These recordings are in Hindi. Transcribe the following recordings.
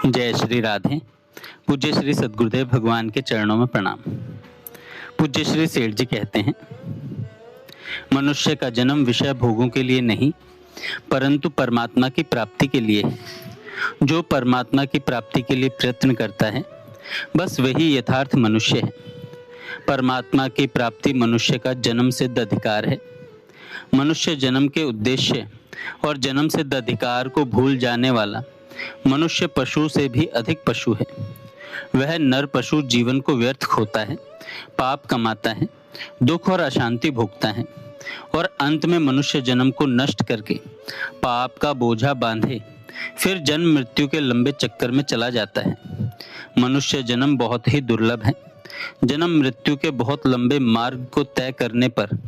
जय श्री राधे। पूज्य श्री सद्गुरुदेव भगवान के चरणों में प्रणाम। पूज्य श्री सेठ जी कहते हैं, मनुष्य का जन्म विषय भोगों के लिए नहीं परंतु परमात्मा की प्राप्ति के लिए है। जो परमात्मा की प्राप्ति के लिए प्रयत्न करता है बस वही यथार्थ मनुष्य है। परमात्मा की प्राप्ति मनुष्य का जन्म सिद्ध अधिकार है। मनुष्य जन्म के उद्देश्य और जन्म सिद्ध अधिकार को भूल जाने वाला मनुष्य पशु से भी अधिक पशु है। वह नर पशु जीवन को व्यर्थ खोता है, पाप कमाता है, दुख और अशांति भोगता है और अंत में मनुष्य जन्म को नष्ट करके पाप का बोझा बांधे फिर जन्म मृत्यु के लंबे चक्कर में चला जाता है। मनुष्य जन्म बहुत ही दुर्लभ है। जन्म मृत्यु के बहुत लंबे मार्ग को तय करने पर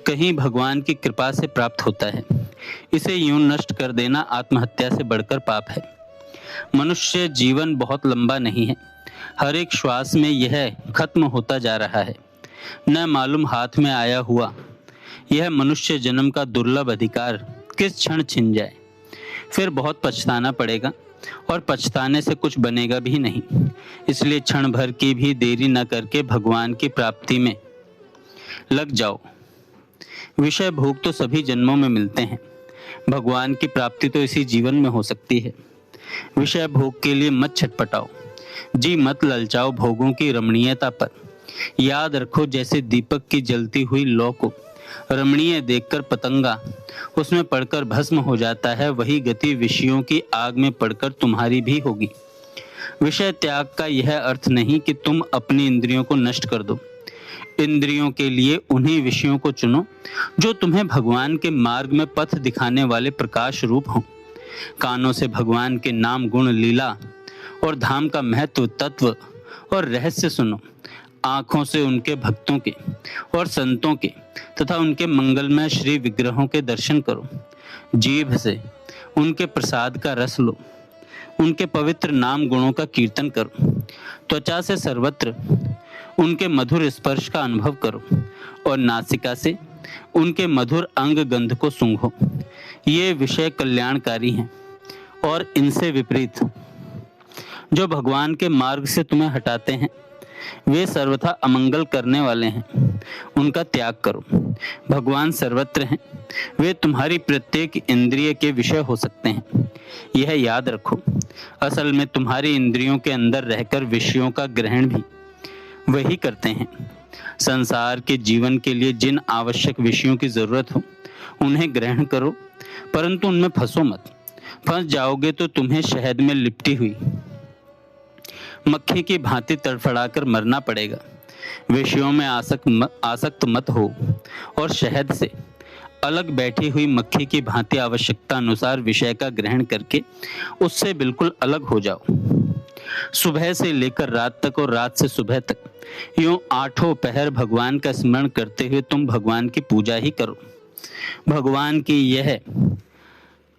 कहीं भगवान की कृपा से प्राप्त होता है। इसे यूं नष्ट कर देना आत्महत्या से बढ़कर पाप है। मनुष्य जीवन बहुत लंबा नहीं है। हर एक श्वास में यह खत्म होता जा रहा है। न मालूम हाथ में आया हुआ यह मनुष्य जन्म का दुर्लभ अधिकार किस क्षण छिन जाए। फिर बहुत पछताना पड़ेगा और पछताने से कुछ बनेगा भी नहीं। इसलिए क्षण भर की भी देरी न करके भगवान की प्राप्ति में लग जाओ। विषय भोग तो सभी जन्मों में मिलते हैं, भगवान की प्राप्ति तो इसी जीवन में हो सकती है। विषय भोग के लिए मत छटपटाओ, जी मत ललचाओ भोगों की रमणीयता पर। याद रखो, जैसे दीपक की जलती हुई लौ को रमणीय देखकर पतंगा उसमें पड़कर भस्म हो जाता है, वही गति विषयों की आग में पड़कर तुम्हारी भी होगी। विषय त्याग का यह अर्थ नहीं कि तुम अपनी इंद्रियों को नष्ट कर दो। इंद्रियों के लिए उन्हीं विषयों को चुनो जो तुम्हें भगवान के मार्ग में पथ दिखाने वाले प्रकाश रूप हों। कानों से भगवान के नाम, गुण, लीला और धाम का महत्व, तत्व और रहस्य सुनो। आंखों से उनके भक्तों के और संतों के तथा उनके मंगलमय श्री विग्रहों के दर्शन करो। जीभ से उनके प्रसाद का रस लो। उनके पवित्र नाम गुणों का कीर्तन करो। त्वचा से सर्वत्र उनके मधुर स्पर्श का अनुभव करो और नासिका से उनके मधुर अंग गंध को सूंघो। ये विषय कल्याणकारी हैं और इनसे विपरीत जो भगवान के मार्ग से तुम्हें हटाते हैं वे सर्वथा अमंगल करने वाले हैं। उनका त्याग करो। भगवान सर्वत्र हैं, वे तुम्हारी प्रत्येक इंद्रिय के विषय हो सकते हैं। यह याद रखो, असल में तुम्हारी इंद्रियों के अंदर रहकर विषयों का ग्रहण भी वही करते हैं। संसार के जीवन के लिए जिन आवश्यक विषयों की जरूरत हो उन्हें ग्रहण करो, परंतु उनमें फंसो मत। फंस जाओगे तो तुम्हें शहद में लिपटी हुई मक्खी की भांति तड़फड़ाकर मरना पड़ेगा। विषयों में आसक्त मत हो और शहद से अलग बैठी हुई मक्खी की भांति आवश्यकता अनुसार विषय का ग्रहण करके उससे बिल्कुल अलग हो जाओ। सुबह से लेकर रात तक और रात से सुबह तक यूं आठों पहर भगवान का स्मरण करते हुए तुम भगवान की पूजा ही करो। भगवान की यह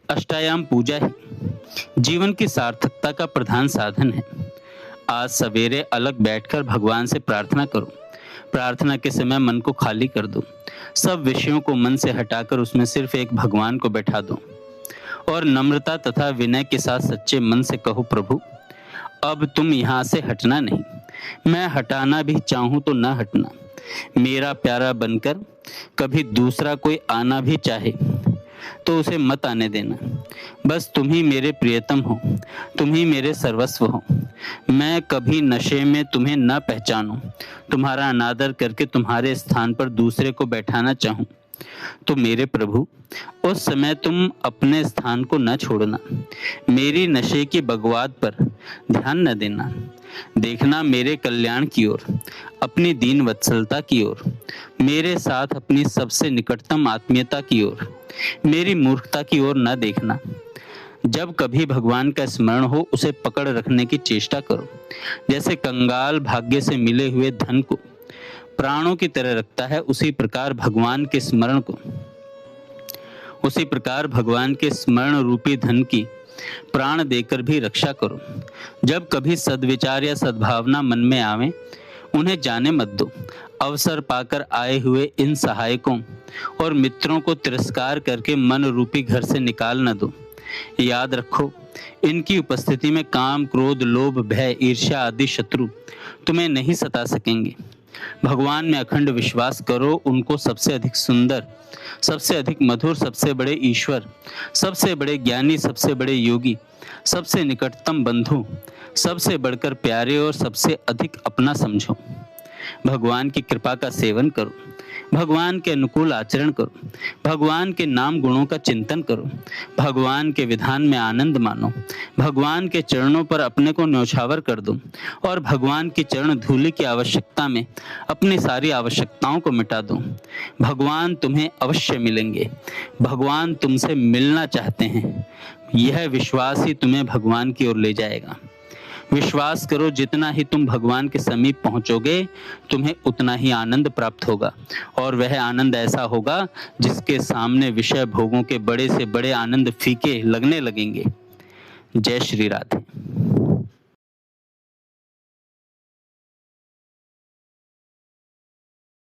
अष्टायाम पूजा ही जीवन की सार्थकता का प्रधान साधन है। आज सवेरे अलग बैठकर भगवान से प्रार्थना करो। प्रार्थना के समय मन को खाली कर दो। सब विषयों को मन से हटाकर उसमें सिर्फ एक भगवान को बैठा दो और नम्रता तथा विनय के साथ सच्चे मन से कहो, प्रभु अब तुम यहाँ से हटना नहीं। मैं हटाना भी चाहूँ तो न हटना। मेरा प्यारा बनकर कभी दूसरा कोई आना भी चाहे तो उसे मत आने देना। बस तुम ही मेरे प्रियतम हो, तुम ही मेरे सर्वस्व हो। मैं कभी नशे में तुम्हें न पहचानूं, तुम्हारा अनादर करके तुम्हारे स्थान पर दूसरे को बैठाना चाहूं तो मेरे प्रभु उस समय तुम अपने स्थान को न छोड़ना। मेरी नशे की बगवाद पर ध्यान न देना। देखना मेरे कल्याण की ओर, अपनी दीन वत्सलता की ओर, मेरे साथ अपनी सबसे निकटतम आत्मीयता की ओर, मेरी मूर्खता की ओर न देखना। जब कभी भगवान का स्मरण हो उसे पकड़ रखने की चेष्टा करो। जैसे कंगाल भाग्य से मिले हुए धन को प्राणों की तरह रखता है उसी प्रकार भगवान के स्मरण रूपी धन की प्राण देकर भी रक्षा करो। जब कभी सद्विचार या सद्भावना मन में आवे उन्हें जाने मत दो। अवसर पाकर आए हुए इन सहायकों और मित्रों को तिरस्कार करके मन रूपी घर से निकाल न दो। याद रखो, इनकी उपस्थिति में काम, क्रोध, लोभ, भय, ईर्ष्या आदि शत्रु तुम्हें नहीं सता सकेंगे। भगवान में अखंड विश्वास करो, उनको सबसे अधिक सुंदर, सबसे अधिक मधुर, सबसे बड़े ईश्वर, सबसे बड़े ज्ञानी, सबसे बड़े योगी, सबसे निकटतम बंधु, सबसे बढ़कर प्यारे और सबसे अधिक अपना समझो। भगवान की कृपा का सेवन करो, भगवान के अनुकूल आचरण करो, भगवान के नाम गुणों का चिंतन करो, भगवान के विधान में आनंद मानो, भगवान के चरणों पर अपने को न्यौछावर कर दो और भगवान की चरण धूलि की आवश्यकता में अपनी सारी आवश्यकताओं को मिटा दो। भगवान तुम्हें अवश्य मिलेंगे, भगवान तुमसे मिलना चाहते हैं। यह विश्वास ही तुम्हें भगवान की ओर ले जाएगा। विश्वास करो, जितना ही तुम भगवान के समीप पहुंचोगे तुम्हें उतना ही आनंद प्राप्त होगा, और वह आनंद ऐसा होगा जिसके सामने विषय भोगों के बड़े से बड़े आनंद फीके लगने लगेंगे। जय श्री राधे।